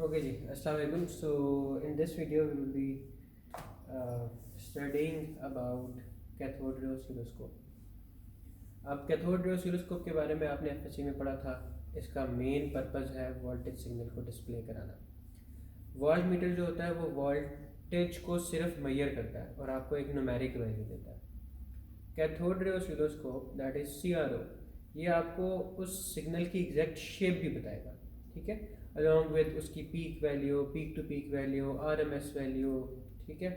Okay ji, Assalamualaikum. So in this video we will be studying about cathode ray oscilloscope. अब cathode ray oscilloscope के बारे में आपने FSc में पढ़ा था। इसका मेन पर्पस है वोल्टेज सिग्नल को डिस्प्ले कराना। वोल्ट मीटर जो होता है वो वोल्टेज को सिर्फ मेजर करता है और आपको एक न्यूमेरिक वैल्यू देता है। Cathode ray oscilloscope that is CRO, ये आपको उस सिग्नल की एग्जैक्ट शेप भी बताएगा, ठीक है, अलॉन्ग विद उसकी peak value, peak to peak value, RMS value, ठीक है,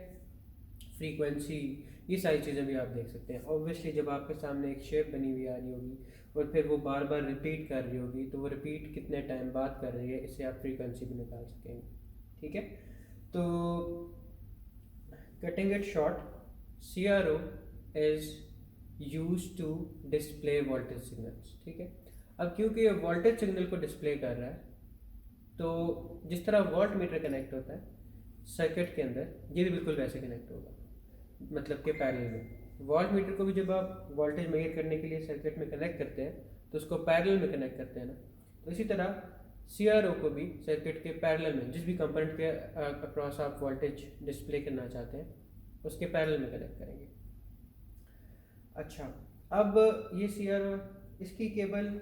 फ्रीक्वेंसी, ये सारी चीज़ें भी आप देख सकते हैं। ऑब्वियसली जब आपके सामने एक शेप बनी हुई आ रही होगी और फिर वो बार बार रिपीट कर रही होगी तो वो रिपीट कितने टाइम बाद कर रही है, इससे आप फ्रीक्वेंसी भी निकाल सकेंगे, ठीक है। तो cutting it short, CRO is use to display voltage signals, ठीक है। अब क्योंकि वोल्टेज सिग्नल को डिस्प्ले कर रहा है तो जिस तरह वोल्ट मीटर कनेक्ट होता है सर्किट के अंदर, ये भी बिल्कुल वैसे कनेक्ट होगा, मतलब कि पैरेलल में। वोल्ट मीटर को भी जब आप वोल्टेज मेजर करने के लिए सर्किट में कनेक्ट करते हैं तो उसको पैरेलल में कनेक्ट करते हैं ना, तो इसी तरह सीआरओ को भी सर्किट के पैरेलल में, जिस भी कंपोनेंट के अक्रॉस आप वोल्टेज डिस्प्ले करना चाहते हैं उसके पैरेलल में कनेक्ट करेंगे। अच्छा, अब ये सीआरओ, इसकी cable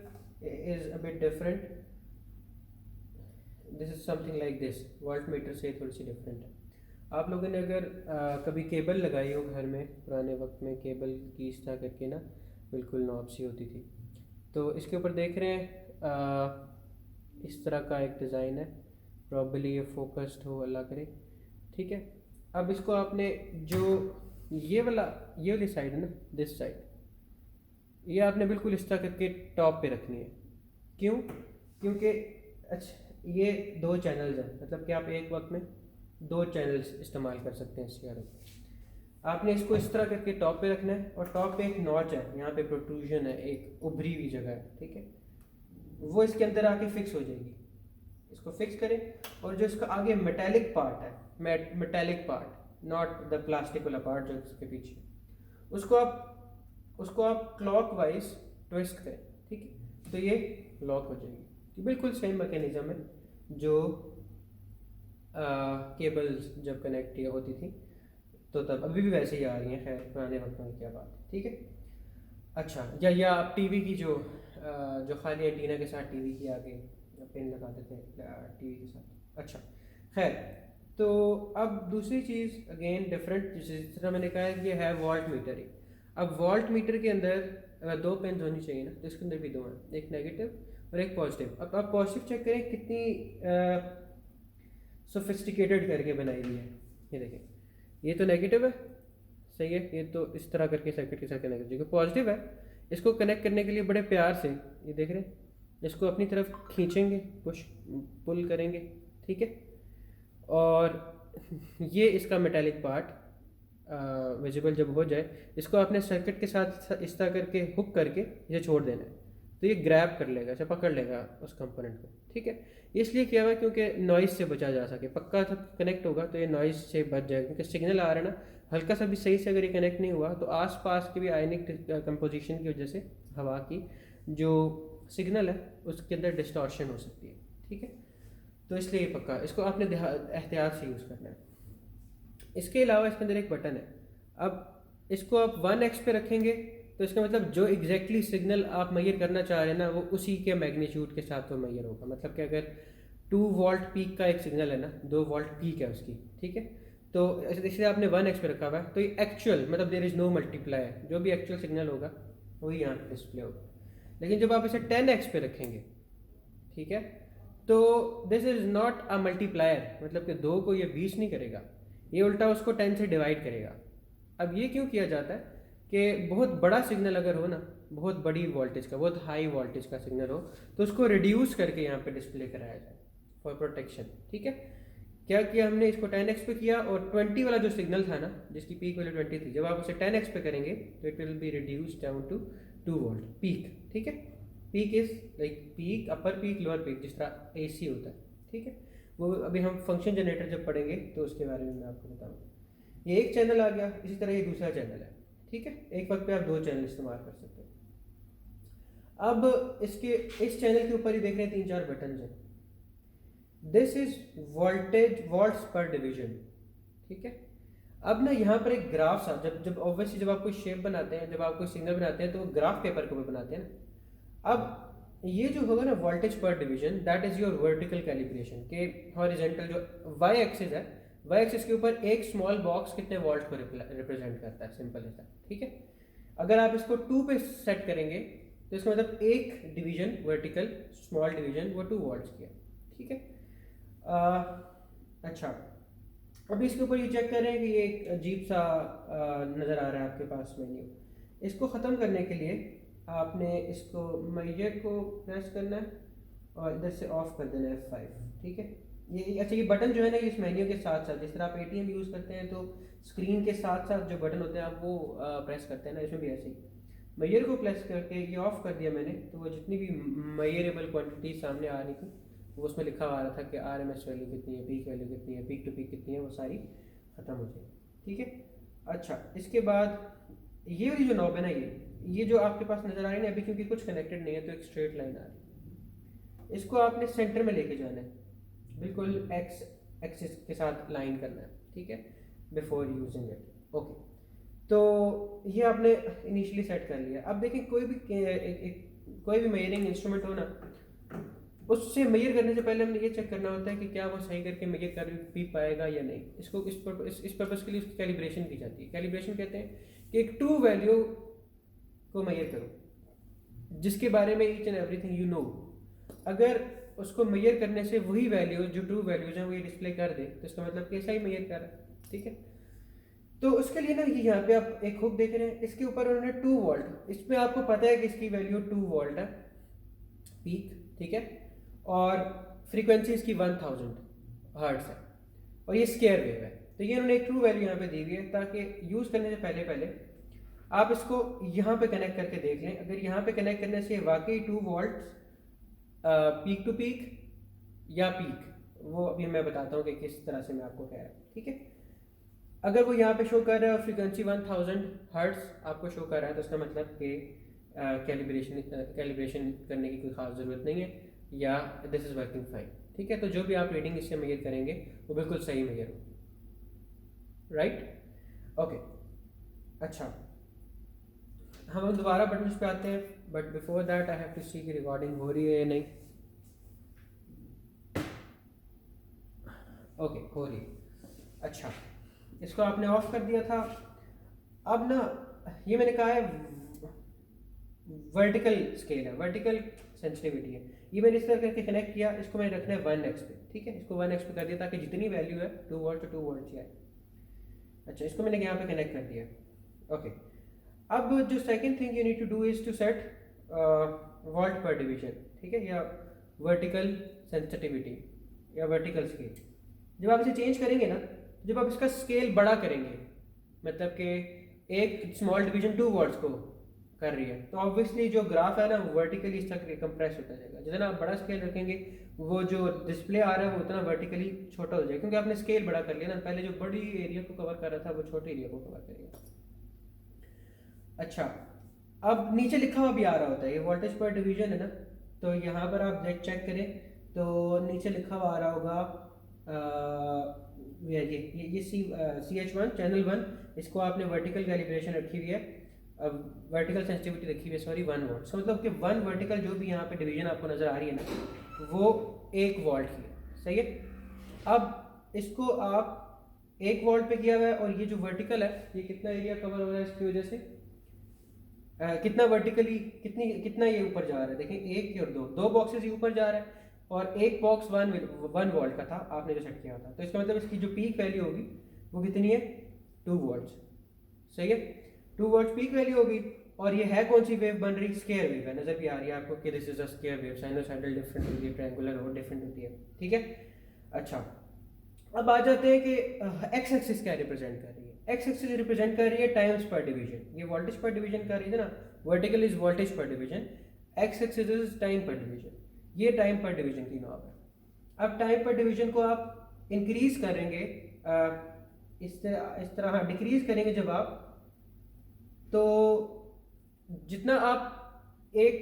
is a bit different. This is something like this, volt meter से थोड़ी सी डिफरेंट है। आप लोगों ने अगर कभी केबल लगाई हो घर में, पुराने वक्त में केबल की इस तरह करके ना बिल्कुल नॉब सी होती थी, तो इसके ऊपर देख रहे हैं इस तरह का एक डिज़ाइन है, प्रॉब्ली ये फोकस्ड हो, अल्लाह करे, ठीक है। अब इसको आपने जो ये वाली साइड है ना, दिस साइड, ये आपने बिल्कुल इस तरह करके टॉप पे रखनी है। क्यों? क्योंकि अच्छा ये दो चैनल्स हैं, मतलब कि आप एक वक्त में दो चैनल्स इस्तेमाल कर सकते हैं सीआरओ। आपने इसको इस तरह करके टॉप पे रखना है और टॉप पे एक नॉच है, यहाँ पे प्रोट्रूजन है, एक उभरी हुई जगह है, ठीक है, वो इसके अंदर आके फिक्स हो जाएगी। इसको फिक्स करें और जो इसका आगे मेटेलिक पार्ट है, metallic part, not the plastic वाला पार्ट जो इसके पीछे, उसको आप क्लॉकवाइज ट्विस्ट करें, ठीक है, तो ये लॉक हो जाएगी। तो बिल्कुल सेम मैकेनिज्म है जो केबल्स जब कनेक्ट होती थी तो तब, अभी भी वैसे ही आ रही हैं, खैर पुराने वक्तों की क्या बात है, ठीक है। अच्छा, या आप टीवी की जो खाली एंटीना के साथ टीवी की आगे पिन लगाते थे टीवी के साथ। अच्छा, खैर, तो अब दूसरी चीज़ अगेन डिफरेंट, जिस तरह मैंने कहा है कि ये है वोल्ट मीटर ही। अब वोल्ट मीटर के अंदर दो पिन होनी चाहिए ना, तो इसके अंदर भी दो हैं, एक नेगेटिव और एक पॉजिटिव। अब आप पॉजिटिव चेक करें कितनी सोफिस्टिकेटेड करके बनाई हुई है। ये देखें, ये तो नेगेटिव है, सही है, ये तो इस तरह करके सर्किट के साथ कनेक्ट, जो कि पॉजिटिव है, इसको कनेक्ट करने के लिए बड़े प्यार से, ये देख रहे हैं, इसको अपनी तरफ खींचेंगे, पुश पुल करेंगे, ठीक है, और ये इसका मेटालिक पार्ट विजिबल जब हो जाए, इसको आपने सर्किट के साथ इस तरह करके हुक करके इसे छोड़ देना है, तो ये ग्रैब कर लेगा, इसे पकड़ लेगा उस कंपोनेंट को, ठीक है। इसलिए किया हुआ क्योंकि नॉइज़ से बचा जा सके, पक्का था कनेक्ट होगा तो ये नॉइज़ से बच जाएगा, क्योंकि सिग्नल आ रहा है ना, हल्का सा भी सही से अगर ये कनेक्ट नहीं हुआ तो आसपास के भी आयनिक कंपोजिशन की वजह से हवा की जो सिग्नल है उसके अंदर डिस्टॉर्शन हो सकती है, ठीक है। तो इसलिए ये पक्का, इसको आपने एहतियात से यूज़ करना है। इसके अलावा इसके अंदर एक बटन है, अब इसको आप 1x पे रखेंगे तो इसका मतलब जो एग्जैक्टली सिग्नल आप मेजर करना चाह रहे हैं ना, वो उसी के मैग्नीट्यूड के साथ वो मेजर होगा। मतलब कि अगर 2 वोल्ट पीक का एक सिग्नल है ना, 2 वोल्ट पीक है उसकी, ठीक है, तो इसलिए आपने 1x पे रखा हुआ है, तो ये एक्चुअल, मतलब देयर इज़ नो मल्टीप्लाई, जो भी एक्चुअल सिग्नल होगा वही यहाँ पे डिस्प्ले होगा। लेकिन जब आप इसे 10x पे रखेंगे, ठीक है, तो this is not a multiplier, मतलब कि 2 को ये 20 नहीं करेगा, ये उल्टा उसको 10 से डिवाइड करेगा। अब ये क्यों किया जाता है कि बहुत बड़ा सिग्नल अगर हो ना, बहुत बड़ी वोल्टेज का, बहुत हाई वोल्टेज का सिग्नल हो, तो उसको रिड्यूस करके यहाँ पे डिस्प्ले कराया जाए फॉर प्रोटेक्शन, ठीक है। क्या किया हमने, इसको 10x पे किया और 20 वाला जो सिग्नल था ना, जिसकी पीक वैल्यू 20 थी, जब आप उसे 10x पे करेंगे तो it will be reduce down to 2 volt peak, ठीक है। Peak is like peak, upper peak, lower peak, जिस तरह AC होता है, ठीक है। वो अभी हम फंक्शन जनरेटर जब पढ़ेंगे तो उसके बारे में मैं आपको बताऊँगा। ये एक चैनल आ गया, इसी तरह ये दूसरा चैनल है, ठीक है, एक वक्त पे आप 2 चैनल इस्तेमाल कर सकते हैं। अब इसके इस चैनल के ऊपर ही देख रहे हैं 3-4 बटन हैं, दिस इज वोल्टेज वॉल्ट्स पर डिवीजन, ठीक है। अब ना यहाँ पर एक ग्राफ सा, जब जब ऑब्वियसली जब आप कोई शेप बनाते हैं, जब आप कोई सिग्नल बनाते हैं तो ग्राफ पेपर के ऊपर बनाते हैं ना। अब ये जो होगा ना वोल्टेज पर division, that is your vertical calibration के हॉरिजॉन्टल जो वाई एक्सिस है, वाई एक्सिस के ऊपर एक स्मॉल बॉक्स कितने वोल्ट को रिप्रेजेंट करता है, सिंपल है, ठीक है। अगर आप इसको 2 पे सेट करेंगे तो इसका मतलब एक डिवीजन वर्टिकल स्मॉल डिवीजन वो 2 वोल्ट्स की है, ठीक है। अच्छा, अभी इसके ऊपर ये चेक करें कि ये एक अजीब सा नज़र आ रहा है आपके पास मेन्यू। इसको ख़त्म करने के लिए आपने इसको मैयर को प्रेस करना है और इधर से ऑफ कर देना है F5, ठीक है। ये अच्छा, ये बटन जो है ना, इस मेन्यू के साथ साथ, जिस तरह आप ATM यूज़ करते हैं तो स्क्रीन के साथ साथ जो बटन होते हैं आप वो प्रेस करते हैं ना, इसमें भी ऐसे ही मैयर को प्रेस करके ये ऑफ कर दिया मैंने, तो वो जितनी भी मैयरेबल क्वांटिटी सामने आ रही थी वो उसमें लिखा हुआ आ रहा था कि RMS वैल्यू कितनी है, पीक वैल्यू कितनी है, पीक टू पीक कितनी है, वो सारी ख़त्म हो जाएगी, ठीक है। अच्छा, इसके बाद ये वाली जो नॉब है ना, ये जो आपके पास नज़र आ रही है ना अभी, क्योंकि कुछ कनेक्टेड नहीं है तो एक स्ट्रेट लाइन आ रही है, इसको आपने सेंटर में लेके जाना है, बिल्कुल एक्स एक्सिस के साथ लाइन करना है, ठीक है, बिफोर यूजिंग इट, ओके। तो ये आपने इनिशियली सेट कर लिया। अब देखिए कोई भी कोई भी मेजरिंग इंस्ट्रूमेंट हो ना, उससे मेजर करने से पहले हमने ये चेक करना होता है कि क्या वो सही करके मेजर कर भी पाएगा या नहीं। इसको इस पर्पज़ के लिए उसकी कैलिब्रेशन की जाती है। कैलिब्रेशन कहते हैं कि एक ट्रू वैल्यू को मेजर करो जिसके बारे में each and everything you know, अगर उसको मेजर करने से वही वैल्यू जो ट्रू वैल्यूज हैं वो ये डिस्प्ले कर दे तो इसका मतलब कैसा ही मेजर कर रहा है, ठीक है। तो उसके लिए ना ये यहाँ पे आप एक हुक देख रहे हैं, इसके ऊपर उन्होंने 2 वोल्ट, इसमें आपको पता है कि इसकी वैल्यू 2 वोल्ट है पीक, ठीक है, और फ्रीक्वेंसी इसकी 1000 हर्ट्ज है और ये स्केयर वेव है। तो ये उन्होंने एक ट्रू वैल्यू यहाँ पे दी हुई है ताकि यूज़ करने से पहले पहले आप इसको यहाँ पे कनेक्ट करके देख लें। अगर यहाँ पे कनेक्ट करने से वाकई 2 वोल्ट पीक टू पीक या पीक, वो अभी मैं बताता हूँ कि किस तरह से मैं आपको कह रहा हूँ, ठीक है। अगर वो यहाँ पे शो कर रहा है और फ्रीक्वेंसी 1000 हर्ट्ज आपको शो कर रहा है तो इसका मतलब कि कैलिब्रेशन करने की कोई ख़ास ज़रूरत नहीं है या दिस इज़ वर्किंग फाइन, ठीक है। तो जो भी आप रीडिंग इससे मेजर करेंगे वो बिल्कुल सही मेजर हो, राइट, ओके। अच्छा, हम दोबारा बटन पे आते हैं, but before that I have to see कि रिकॉर्डिंग हो रही है या नहीं। ओके, हो रही है। अच्छा, इसको आपने ऑफ कर दिया था। अब ना ये मैंने कहा है वर्टिकल स्केल है, वर्टिकल सेंसिटिविटी है, ये मैंने इस तरह करके कनेक्ट किया, इसको मैंने रखना है 1x पे, ठीक है। इसको 1x पे कर दिया ताकि जितनी वैल्यू है 2 वोल्ट तो 2 वोल्ट ही आए। अच्छा, इसको मैंने यहाँ पे कनेक्ट कर दिया, ओके। अब जो second thing you need to do is to set volt per division, ठीक है, या वर्टिकल सेंसिटिविटी या वर्टिकल स्केल। जब आप इसे चेंज करेंगे ना, जब आप इसका स्केल बड़ा करेंगे, मतलब कि एक स्मॉल डिवीजन 2 वोल्ट्स को कर रही है, तो ऑब्वियसली जो ग्राफ है ना वो वर्टिकली इस तक कंप्रेस होता जाएगा। जितना आप बड़ा स्केल रखेंगे वो जो डिस्प्ले आ रहा है वो उतना वर्टिकली छोटा हो जाएगा, क्योंकि आपने स्केल बड़ा कर लिया ना। पहले जो बड़ी एरिया को कवर कर रहा था वो छोटे एरिया को कवर करेगा। अच्छा, अब नीचे लिखा हुआ भी आ रहा होता है, ये वोल्टेज पर डिवीजन है ना, तो यहाँ पर आप चेक करें तो नीचे लिखा हुआ आ रहा होगा ये CH1 चैनल 1, इसको आपने वर्टिकल कैलिब्रेशन रखी हुई है, वर्टिकल सेंसिटिविटी रखी हुई है, सॉरी 1 वोल्ट। सो मतलब कि 1 वर्टिकल जो भी यहाँ पे डिवीजन आपको नज़र आ रही है ना वो 1 वोल्ट की है, सही है। अब इसको आप 1 वोल्ट पे किया हुआ है और ये जो वर्टिकल है ये कितना एरिया कवर हो रहा है इसकी वजह से, कितना वर्टिकली कितना ये ऊपर जा रहा है। देखिए एक और दो बॉक्सेस ये ऊपर जा रहा है और एक बॉक्स 1 वोल्ट का था आपने जो सेट किया था, तो इसका मतलब इसकी जो पीक वैल्यू होगी वो कितनी है 2 वोल्ट्स, सही है। 2 वोल्ट पीक वैल्यू होगी और ये है कौन सी वेव बन रही, स्क्वायर वेव है, नजर भी आ रही है आपको कि this is a square wave. Sinusoidal different होती है, ट्रायंगुलर और डिफरेंट होती है, ठीक है। अच्छा, अब आ जाते हैं कि एक्स एक्सिस क्या रिप्रेजेंट कर रही है। एक्स एक्सिस रिप्रेजेंट कर रही है टाइम्स पर डिवीजन, ये वोल्टेज पर डिवीजन कर रही है ना, वर्टिकल इज वोल्टेज पर division, x axis is time पर डिवीजन, ये टाइम पर डिवीजन की नॉब है। अब टाइम पर डिवीजन को आप इंक्रीज करेंगे इस तरह डिक्रीज करेंगे जब आप, तो जितना आप एक